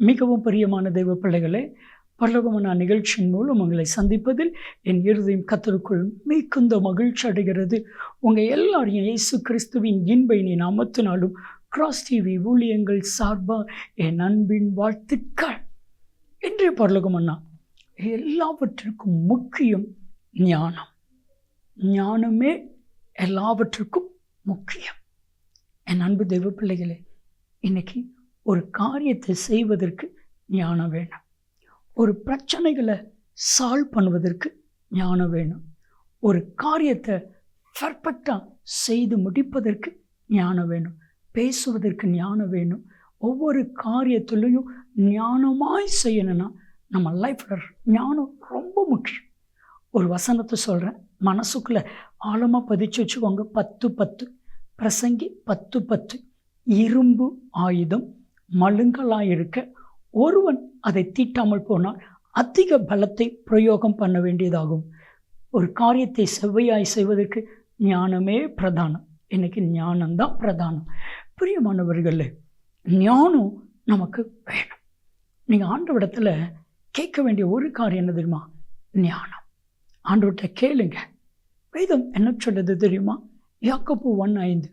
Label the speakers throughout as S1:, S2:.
S1: மிகவும் பிரியமான தெய்வ பிள்ளைகளே, பரலோகமன்னா நிகழ்ச்சியின் மூலம் உங்களை சந்திப்பதில் என் இருதயம் கர்த்தருக்குள் மிகுந்த மகிழ்ச்சி அடைகிறது. உங்கள் எல்லாரையும் இயேசு கிறிஸ்துவின் இன்ப இனி நாமத்தினாலும் கிராஸ் டிவி ஊழியங்கள் சார்பாக என் அன்பின் வாழ்த்துக்கள். இன்றைய பரலோகமன்னா எல்லாவற்றிற்கும் முக்கியம் ஞானம். ஞானமே எல்லாவற்றுக்கும் முக்கியம். என் அன்பு தெய்வ பிள்ளைகளே, இன்னைக்கு ஒரு காரியத்தை செய்வதற்கு ஞானம் வேணும். ஒரு பிரச்சனைகளை சால்வ் பண்ணுவதற்கு ஞானம் வேணும். ஒரு காரியத்தை பர்ஃபெக்டாக செய்து முடிப்பதற்கு ஞானம் வேணும். பேசுவதற்கு ஞானம் வேணும். ஒவ்வொரு காரியத்திலையும் ஞானமாய் செய்யணும்னா நம்ம லைஃப்பில் ஞானம் ரொம்ப முக்கியம். ஒரு வசனத்தை சொல்கிறேன், மனசுக்குள்ளே ஆழமாக பதிச்சு வச்சுக்கோங்க. 10:10 பிரசங்கி 10:10 இரும்பு ஆயுதம் மழுங்கலாயிருக்க ஒருவன் அதை தீட்டாமல் போனால் அதிக பலத்தை பிரயோகம் பண்ண வேண்டியதாகும். ஒரு காரியத்தை செவ்வையாய் செய்வதற்கு ஞானமே பிரதானம். இன்னைக்கு ஞானம்தான் பிரதானம். பிரியமானவர்களே, ஞானம் நமக்கு வேணும். நீங்கள் ஆண்டவரிடத்தில் கேட்க வேண்டிய ஒரு காரியம் என்ன தெரியுமா? ஞானம். ஆண்டவர்கிட்ட கேளுங்க. வேதம் என்ன சொல்லுது தெரியுமா? யாக்கோபு 1:5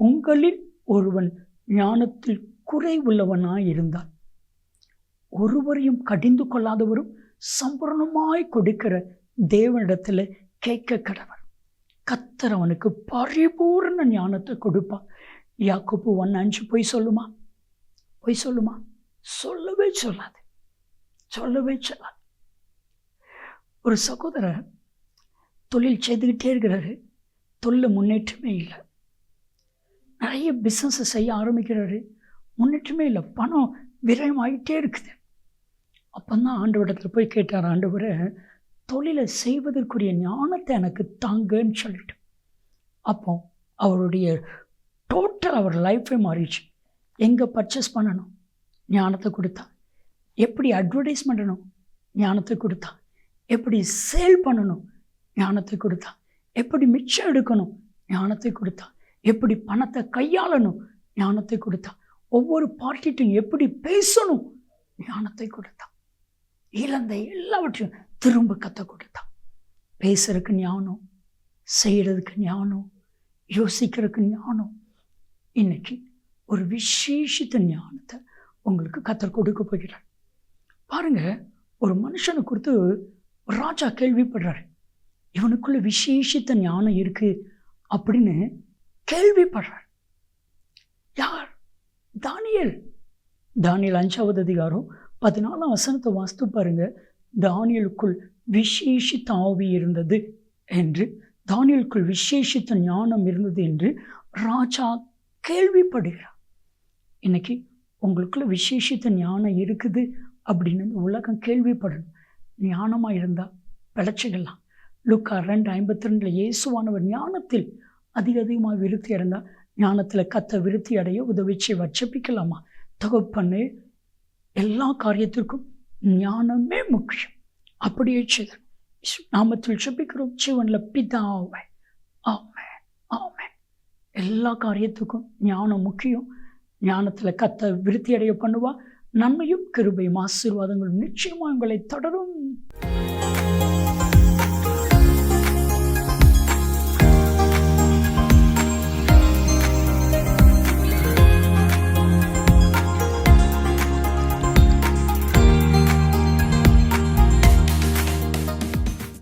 S1: உங்களில் ஒருவன் ஞானத்தில் குறை உள்ளவனாய் இருந்தால் ஒருவரையும் கடிந்து கொள்ளாதவரும் சம்பூர்ணமாய் கொடுக்கிற தேவனிடத்தில் கேட்க கடவர். கர்த்தர் அவனுக்கு பரிபூர்ண ஞானத்தை கொடுப்பார். யாக்கோபு 1:5 பொய் சொல்லுமா? பொய் சொல்லுமா? சொல்லவே சொல்லாது. சொல்லவே சொல்லாது. ஒரு சகோதரர் தொழில் செய்துக்கிட்டே இருக்கிறாரு. தொழில் முன்னேற்றமே இல்லை. நிறைய பிஸ்னஸை செய்ய ஆரம்பிக்கிறாரு. முன்னேற்றமே இல்லை. பணம் விரயமாகிட்டே இருக்குது. அப்போ தான் ஆண்டவரிடத்தில் போய் கேட்டார், ஆண்டவரை தொழிலை செய்வதற்குரிய ஞானத்தை எனக்கு தாங்கன்னு சொல்லிட்டு. அப்போ அவருடைய டோட்டல் அவர் லைஃபே மாறிடுச்சு. எங்கே பர்ச்சேஸ் பண்ணணும் ஞானத்தை கொடுத்தா, எப்படி அட்வர்டைஸ் பண்ணணும் ஞானத்தை கொடுத்தா, எப்படி சேல் பண்ணணும் ஞானத்தை கொடுத்தா, எப்படி மிச்சம் எடுக்கணும் ஞானத்தை கொடுத்தா, எப்படி பணத்தை கையாளணும் ஞானத்தை கொடுத்தா, ஒவ்வொரு பார்ட்டிட்டும் எப்படி பேசணும் ஞானத்தை கொடுத்தா, இழந்த எல்லாவற்றையும் திரும்ப கற்று கொடுத்தா. பேசுறதுக்கு ஞானம், செய்கிறதுக்கு ஞானம், யோசிக்கிறதுக்கு ஞானம். இன்னைக்கு ஒரு விசேஷித்த ஞானத்தை உங்களுக்கு கத்தர் கொடுக்க போகிறார். பாருங்க, ஒரு மனுஷனை குறித்து ராஜா கேள்விப்படுறாரு. இவனுக்குள்ள விசேஷித்த ஞானம் இருக்கு அப்படின்னு கேள்விப்படுறார். யார்? தானியேல். தானியேல் 5வது அதிகாரம் 14ஆம் வசனத்தை வாசித்து பாருங்க. தானியேலுக்குள் விசேஷித்த ஆவி இருந்தது என்று, தானியேலுக்குள் விசேஷித்த ஞானம் இருந்தது என்று ராஜா கேள்விப்படுகிறார். இன்னைக்கு உங்களுக்குள்ள விசேஷித்த ஞானம் இருக்குது அப்படின்னு இந்த உலகம் கேள்விப்படணும். ஞானமாக இருந்தால் பிழைச்சிக்கலாம். லூக்கா 2:52 இயேசுவானவர் ஞானத்தில் அதிகமாக விருத்தி அடைந்தால் ஞானத்தில் கத்த விருத்தி அடைய உதவிச்சு வச்சப்பிக்கலாமா? தகப்பன்னு எல்லா காரியத்திற்கும் ஞானமே முக்கியம். அப்படியே செய்த நாமத்தில் ஜெபிக்கிறோம் ஜீவனில் பிதாவே. ஆமென், ஆமென். எல்லா காரியத்துக்கும் ஞானம் முக்கியம். ஞானத்தில் கத்த விருத்தி அடைய பண்ணுவா. நன்மையும் கிருபையும் ஆசீர்வாதங்களும் நிச்சயமாக உங்களை தொடரும்.